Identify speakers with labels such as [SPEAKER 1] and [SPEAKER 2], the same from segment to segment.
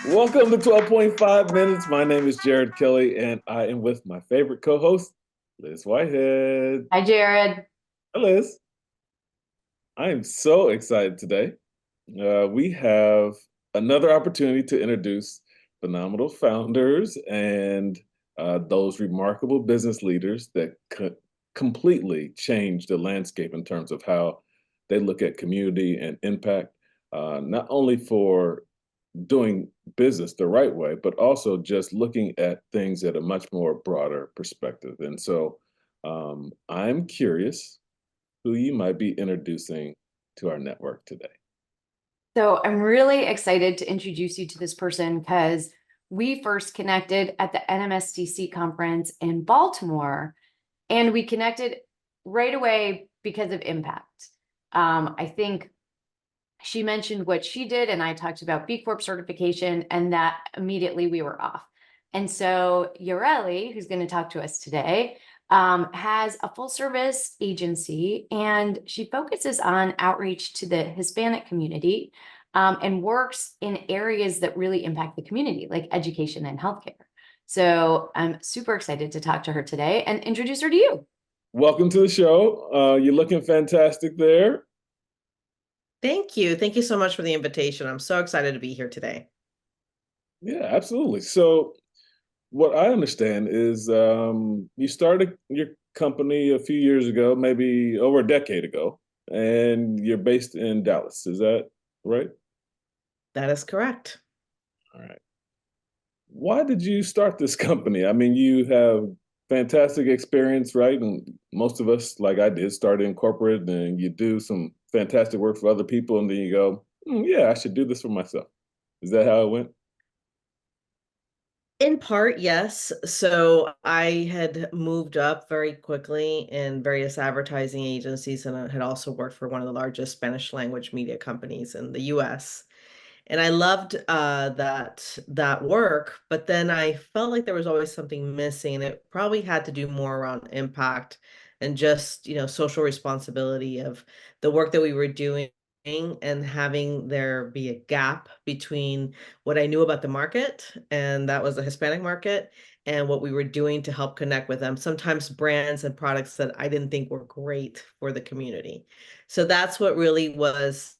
[SPEAKER 1] Welcome to 12.5 minutes. My name is Jared Kelly, and I am with my favorite co-host, Liz Whitehead.
[SPEAKER 2] Hi, Jared.
[SPEAKER 1] Hi, Liz. I am so excited today. We have another opportunity to introduce phenomenal founders and those remarkable business leaders that could completely change the landscape in terms of how they look at community and impact, not only for doing business the right way, but also just looking at things at a much more broader perspective. And so I'm curious who you might be introducing to our network today.
[SPEAKER 2] So I'm really excited to introduce you to this person because we first connected at the NMSDC conference in Baltimore, and we connected right away because of impact. I think she mentioned what she did, and I talked about B Corp certification, and that immediately we were off. And so Yareli, who's going to talk to us today, has a full service agency, and she focuses on outreach to the Hispanic community, and works in areas that really impact the community, like education and healthcare. So I'm super excited to talk to her today and introduce her to you.
[SPEAKER 1] Welcome to the show. You're looking fantastic there.
[SPEAKER 3] Thank you. Thank you so much for the invitation. I'm so excited to be here today.
[SPEAKER 1] Yeah, absolutely. So, what I understand is you started your company a few years ago, maybe over a decade ago, and you're based in Dallas. Is that right?
[SPEAKER 3] That is correct.
[SPEAKER 1] All right. Why did you start this company? I mean, you have fantastic experience, right? And most of us, like I did, started in corporate and you do some fantastic work for other people, and then you go, yeah, I should do this for myself. Is that how it went?
[SPEAKER 3] In part, yes. So I had moved up very quickly in various advertising agencies, and I had also worked for one of the largest Spanish language media companies in the US. And I loved that work, but then I felt like there was always something missing, and it probably had to do more around impact and just, social responsibility of the work that we were doing and having there be a gap between what I knew about the market, and that was the Hispanic market, and what we were doing to help connect with them. Sometimes brands and products that I didn't think were great for the community. So that's what really was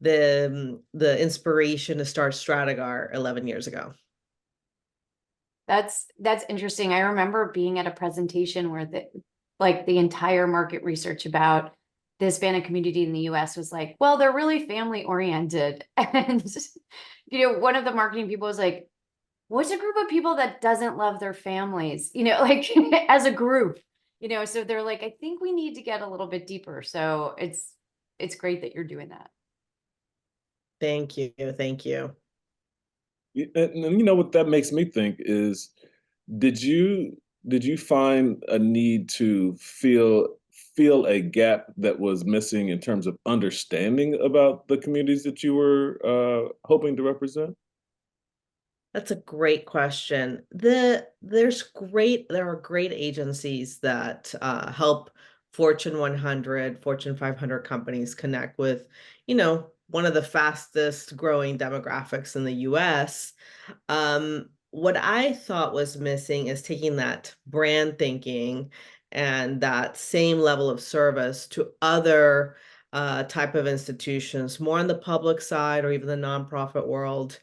[SPEAKER 3] the inspiration to start Strategar 11 years ago.
[SPEAKER 2] That's interesting. I remember being at a presentation where the entire market research about the Hispanic community in the US was like, well, they're really family oriented. And one of the marketing people was like, what's a group of people that doesn't love their families? Like as a group, so they're like, I think we need to get a little bit deeper. So it's great that you're doing that.
[SPEAKER 3] Thank you. Thank you.
[SPEAKER 1] And you know what that makes me think is, did you did you find a need to feel a gap that was missing in terms of understanding about the communities that you were hoping to represent?
[SPEAKER 3] That's a great question. There are great agencies that help Fortune 100, Fortune 500 companies connect with, one of the fastest growing demographics in the US. What I thought was missing is taking that brand thinking and that same level of service to other type of institutions, more on the public side or even the nonprofit world.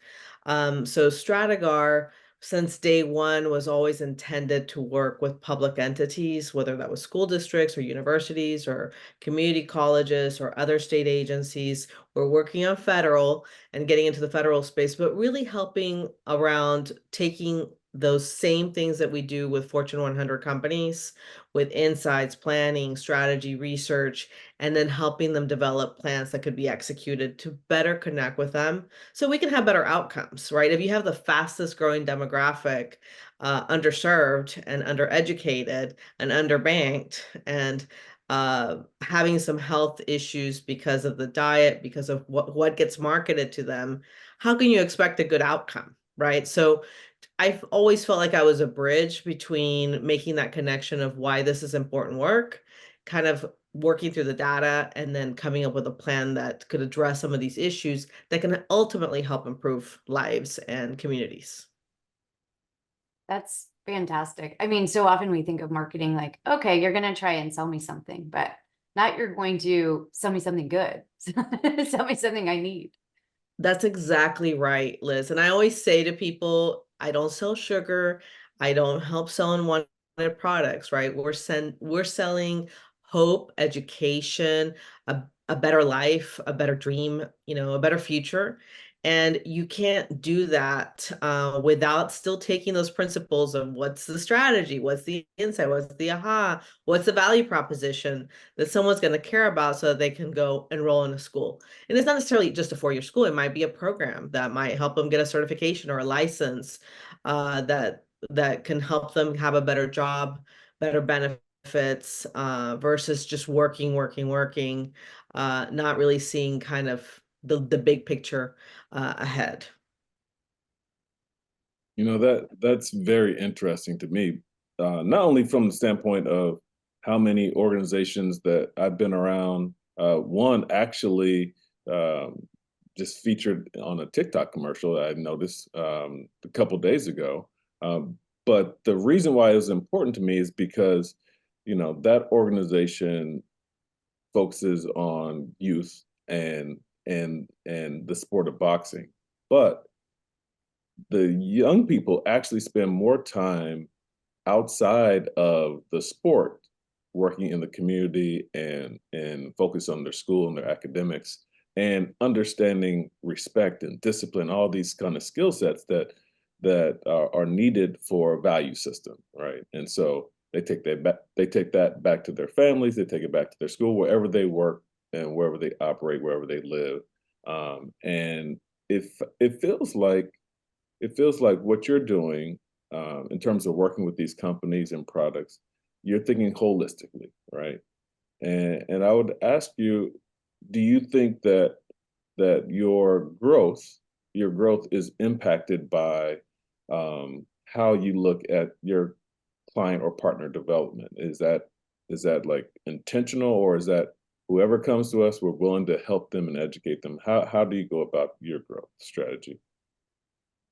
[SPEAKER 3] So Stratagar, since day one, was always intended to work with public entities, whether that was school districts or universities or community colleges or other state agencies. We're working on federal and getting into the federal space, but really helping around taking those same things that we do with Fortune 100 companies with insights, planning, strategy, research, and then helping them develop plans that could be executed to better connect with them so we can have better outcomes, right? If you have the fastest growing demographic, underserved and undereducated and underbanked, and having some health issues because of the diet, because of what gets marketed to them, how can you expect a good outcome, right? So I've always felt like I was a bridge between making that connection of why this is important work, kind of working through the data and then coming up with a plan that could address some of these issues that can ultimately help improve lives and communities.
[SPEAKER 2] That's fantastic. I mean, so often we think of marketing like, okay, you're going to try and sell me something, but not you're going to sell me something good. Sell me something I need.
[SPEAKER 3] That's exactly right, Liz. And I always say to people, I don't sell sugar. I don't help sell unwanted products, right? We're selling hope, education, a better life, a better dream, a better future. And you can't do that without still taking those principles of what's the strategy, what's the insight, what's the aha, what's the value proposition that someone's going to care about so that they can go enroll in a school. And it's not necessarily just a four-year school. It might be a program that might help them get a certification or a license that can help them have a better job, better benefits, versus just working, not really seeing kind of the big picture ahead.
[SPEAKER 1] That's very interesting to me, not only from the standpoint of how many organizations that I've been around. One actually just featured on a TikTok commercial that I noticed a couple days ago. But the reason why it was important to me is because, that organization focuses on youth and the sport of boxing, but the young people actually spend more time outside of the sport working in the community and focus on their school and their academics and understanding respect and discipline, all these kind of skill sets that are needed for a value system, right? And so they take that back to their families, they take it back to their school, wherever they work and wherever they operate, wherever they live. And if it feels like what you're doing, in terms of working with these companies and products, you're thinking holistically, right? And I would ask you, do you think that your growth is impacted by how you look at your client or partner development? Is that like intentional, or is that whoever comes to us, we're willing to help them and educate them? How do you go about your growth strategy?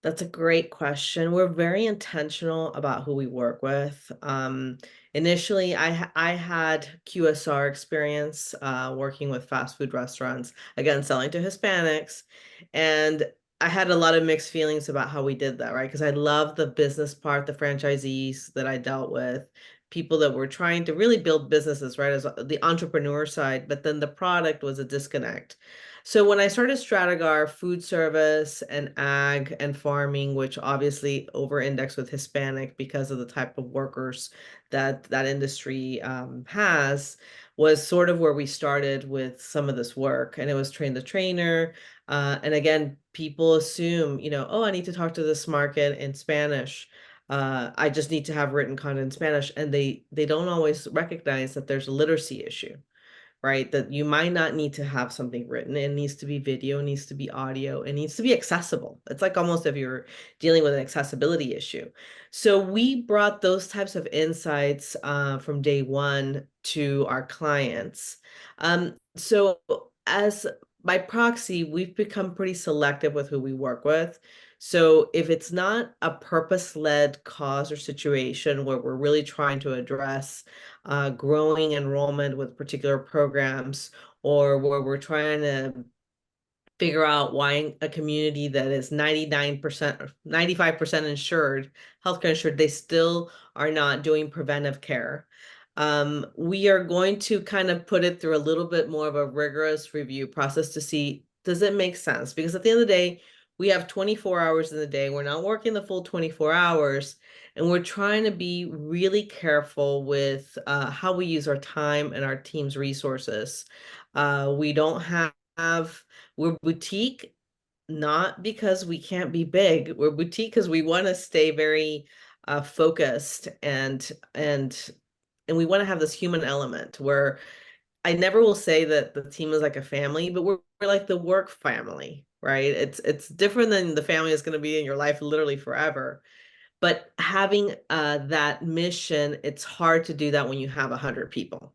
[SPEAKER 3] That's a great question. We're very intentional about who we work with. Initially, I had QSR experience working with fast food restaurants, again, selling to Hispanics. And I had a lot of mixed feelings about how we did that, right? Because I love the business part, the franchisees that I dealt with, people that were trying to really build businesses, right? As the entrepreneur side, but then the product was a disconnect. So when I started Strategar, food service and ag and farming, which obviously over-index with Hispanic because of the type of workers that industry has, was sort of where we started with some of this work. And it was train the trainer. And again, people assume, oh, I need to talk to this market in Spanish. I just need to have written content in Spanish. And they don't always recognize that there's a literacy issue, right? That you might not need to have something written. It needs to be video, it needs to be audio, it needs to be accessible. It's like almost if you're dealing with an accessibility issue. So we brought those types of insights from day one to our clients. So as by proxy, we've become pretty selective with who we work with. So if it's not a purpose-led cause or situation where we're really trying to address growing enrollment with particular programs, or where we're trying to figure out why a community that is 99% or 95% insured, healthcare insured, they still are not doing preventive care. We are going to kind of put it through a little bit more of a rigorous review process to see, does it make sense? Because at the end of the day, we have 24 hours in the day. We're not working the full 24 hours. And we're trying to be really careful with how we use our time and our team's resources. We don't have, we're boutique, not because we can't be big. We're boutique because we want to stay very focused and we want to have this human element where I never will say that the team is like a family, but we're like the work family, right? It's different than the family is going to be in your life literally forever. But having that mission, it's hard to do that when you have 100 people.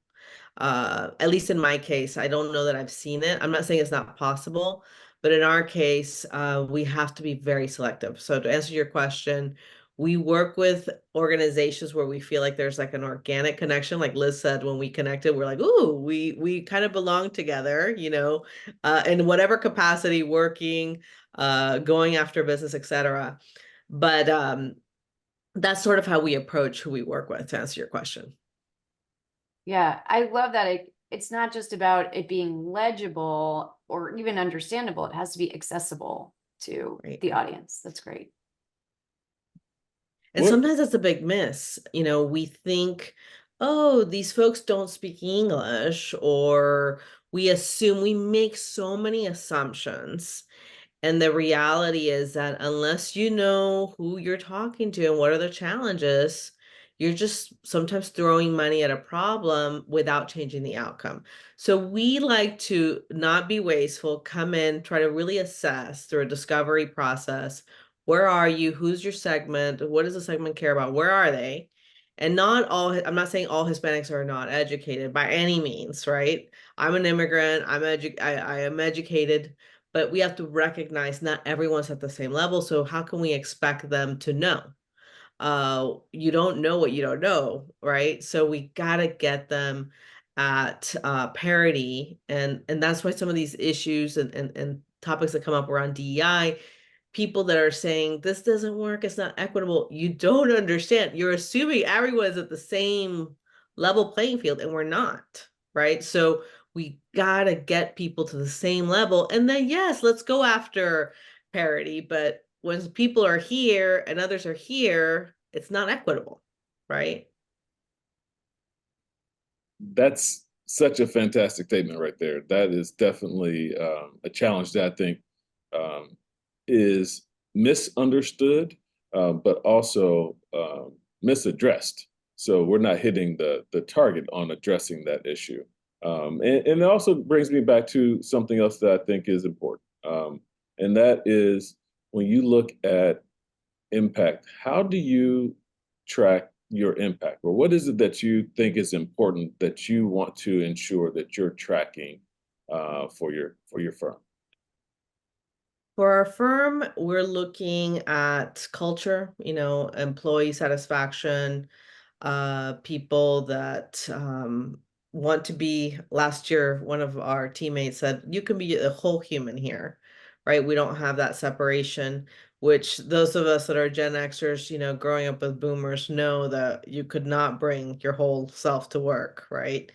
[SPEAKER 3] At least in my case, I don't know that I've seen it. I'm not saying it's not possible, but in our case, we have to be very selective. So to answer your question, we work with organizations where we feel like there's like an organic connection. Like Liz said, when we connected, we're like, ooh, we kind of belong together, in whatever capacity, working, going after business, etc. But that's sort of how we approach who we work with, to answer your question.
[SPEAKER 2] Yeah, I love that. It's not just about it being legible or even understandable. It has to be accessible to
[SPEAKER 3] Right.
[SPEAKER 2] the audience. That's great.
[SPEAKER 3] And
[SPEAKER 1] What
[SPEAKER 3] sometimes that's a big miss. We think, oh, these folks don't speak English, or we make so many assumptions. And the reality is that unless you know who you're talking to and what are the challenges, you're just sometimes throwing money at a problem without changing the outcome. So we like to not be wasteful, come in, try to really assess through a discovery process. Where are you? Who's your segment? What does the segment care about? Where are they? And not all, I'm not saying all Hispanics are not educated by any means, right? I'm an immigrant, I am educated, but we have to recognize not everyone's at the same level. So how can we expect them to know? You don't know what you don't know, right? So we gotta get them at parity, and that's why some of these issues and topics that come up around DEI, people that are saying this doesn't work, it's not equitable, you don't understand. You're assuming everyone's at the same level playing field, and we're not, right? So we gotta get people to the same level, and then yes, let's go after parity. But when people are here and others are here, it's not equitable, right?
[SPEAKER 1] that's such a fantastic statement right there. That is definitely a challenge that I think um, is misunderstood, but also misaddressed. So we're not hitting the target on addressing that issue. And it also brings me back to something else that I think is important. And that is when you look at impact, how do you track your impact? Or what is it that you think is important that you want to ensure that you're tracking for your firm?
[SPEAKER 3] For our firm, we're looking at culture, employee satisfaction, people that want to be. Last year, one of our teammates said, you can be a whole human here, right? We don't have that separation, which those of us that are Gen Xers, growing up with boomers know that you could not bring your whole self to work, right?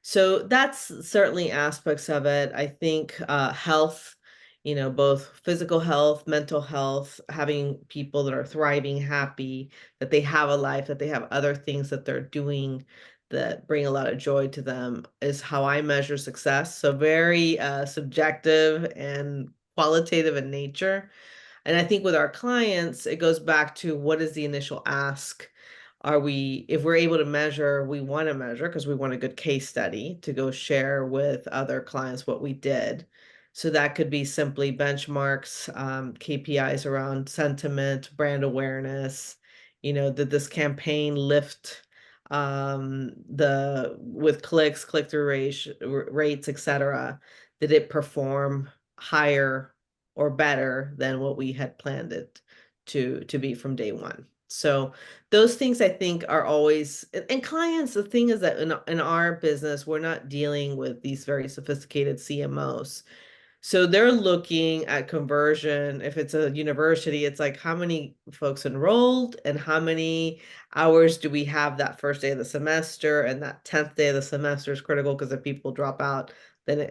[SPEAKER 3] So that's certainly aspects of it. I think health, both physical health, mental health, having people that are thriving, happy, that they have a life, that they have other things that they're doing that bring a lot of joy to them is how I measure success. So very subjective and qualitative in nature. And I think with our clients, it goes back to what is the initial ask? If we're able to measure, we want to measure because we want a good case study to go share with other clients what we did. So that could be simply benchmarks, KPIs around sentiment, brand awareness. Did this campaign lift the with clicks, click-through rates, etc.? Did it perform higher or better than what we had planned it to be from day one? So those things I think are always, and clients, the thing is that in our business, we're not dealing with these very sophisticated CMOs. So they're looking at conversion. If it's a university, it's like how many folks enrolled and how many hours do we have that first day of the semester, and that 10th day of the semester is critical because if people drop out, then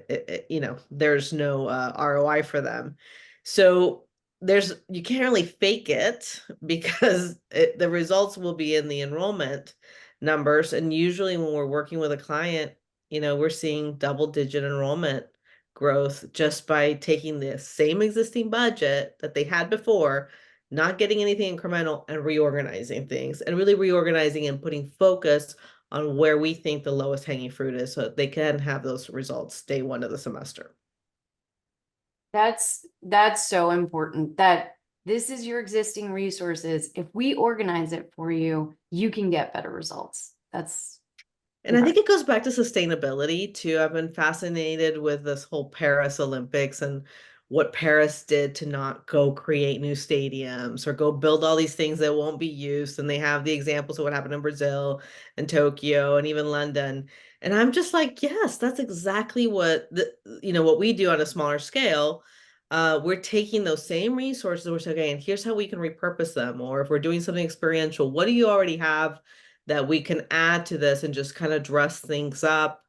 [SPEAKER 3] there's no ROI for them. So you can't really fake it because the results will be in the enrollment numbers. And usually when we're working with a client, we're seeing double-digit enrollment growth just by taking the same existing budget that they had before, not getting anything incremental, and reorganizing things, and really reorganizing and putting focus on where we think the lowest hanging fruit is so they can have those results day one of the semester.
[SPEAKER 2] That's so important that this is your existing resources. If we organize it for you, you can get better results. That's
[SPEAKER 3] And I think it goes back to sustainability too. I've been fascinated with this whole Paris Olympics and what Paris did to not go create new stadiums or go build all these things that won't be used. And they have the examples of what happened in Brazil and Tokyo and even London. And I'm just like, yes, that's exactly what what we do on a smaller scale. We're taking those same resources, we're saying, okay, and here's how we can repurpose them. Or if we're doing something experiential, what do you already have that we can add to this and just kind of dress things up,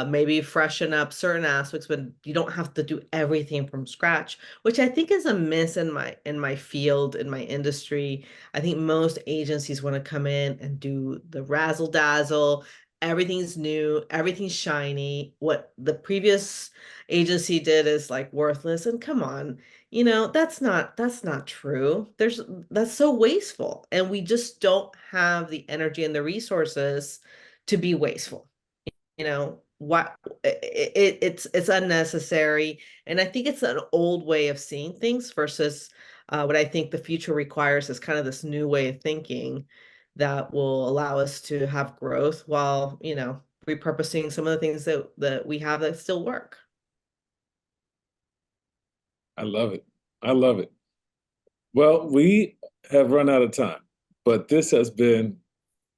[SPEAKER 3] maybe freshen up certain aspects, but you don't have to do everything from scratch, which I think is a miss in my field, in my industry. I think most agencies want to come in and do the razzle dazzle. Everything's new, everything's shiny. What the previous agency did is like worthless. And come on, that's not true. That's so wasteful. And we just don't have the energy and the resources to be wasteful. What it's unnecessary. And I think it's an old way of seeing things versus what I think the future requires is kind of this new way of thinking that will allow us to have growth while, repurposing some of the things that we have that still work.
[SPEAKER 1] I love it. I love it. Well, we have run out of time, but this has been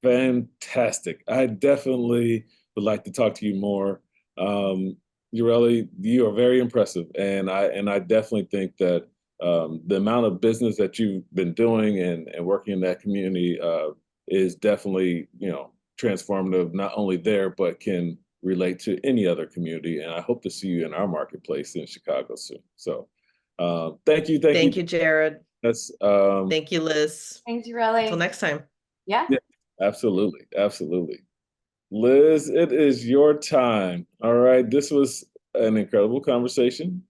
[SPEAKER 1] fantastic. I definitely would like to talk to you more. Um, Yareli, you are very impressive, and I definitely think that the amount of business that you've been doing and working in that community is definitely transformative, not only there but can relate to any other community. And I hope to see you in our marketplace in Chicago soon. So, thank you, thank you.
[SPEAKER 3] Thank you, Jared.
[SPEAKER 1] That's
[SPEAKER 3] Thank you, Liz.
[SPEAKER 2] Thanks,
[SPEAKER 3] Until
[SPEAKER 2] Yareli.
[SPEAKER 3] next time.
[SPEAKER 2] Yeah.
[SPEAKER 1] yeah, absolutely, absolutely. Liz, it is your time. All right. This was an incredible conversation.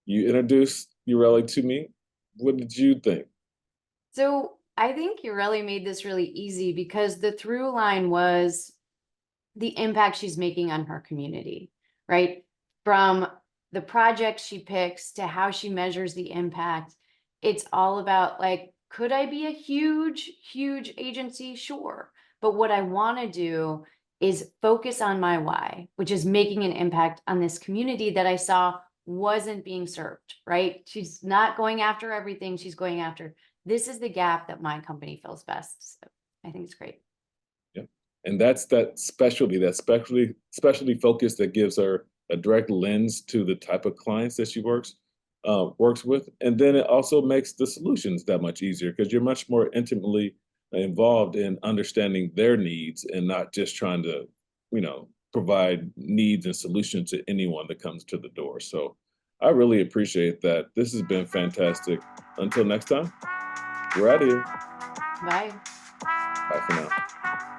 [SPEAKER 1] You introduced Ureli to me. What did you think?
[SPEAKER 2] So I think you really made this really easy because the through line was the impact she's making on her community, right? From the projects she picks to how she measures the impact. It's all about like, could I be a huge, huge agency? Sure. But what I want to do is focus on my why, which is making an impact on this community that I saw wasn't being served, right? She's not going after everything. She's going after, this is the gap that my company fills best. So I think it's great.
[SPEAKER 1] Yeah. And that's that specialty focus that gives her a direct lens to the type of clients that she works with. And then it also makes the solutions that much easier because you're much more intimately involved in understanding their needs and not just trying to, provide needs and solutions to anyone that comes to the door. So I really appreciate that. This has been fantastic. Until next time, we're out of here.
[SPEAKER 2] Bye.
[SPEAKER 1] Bye for now.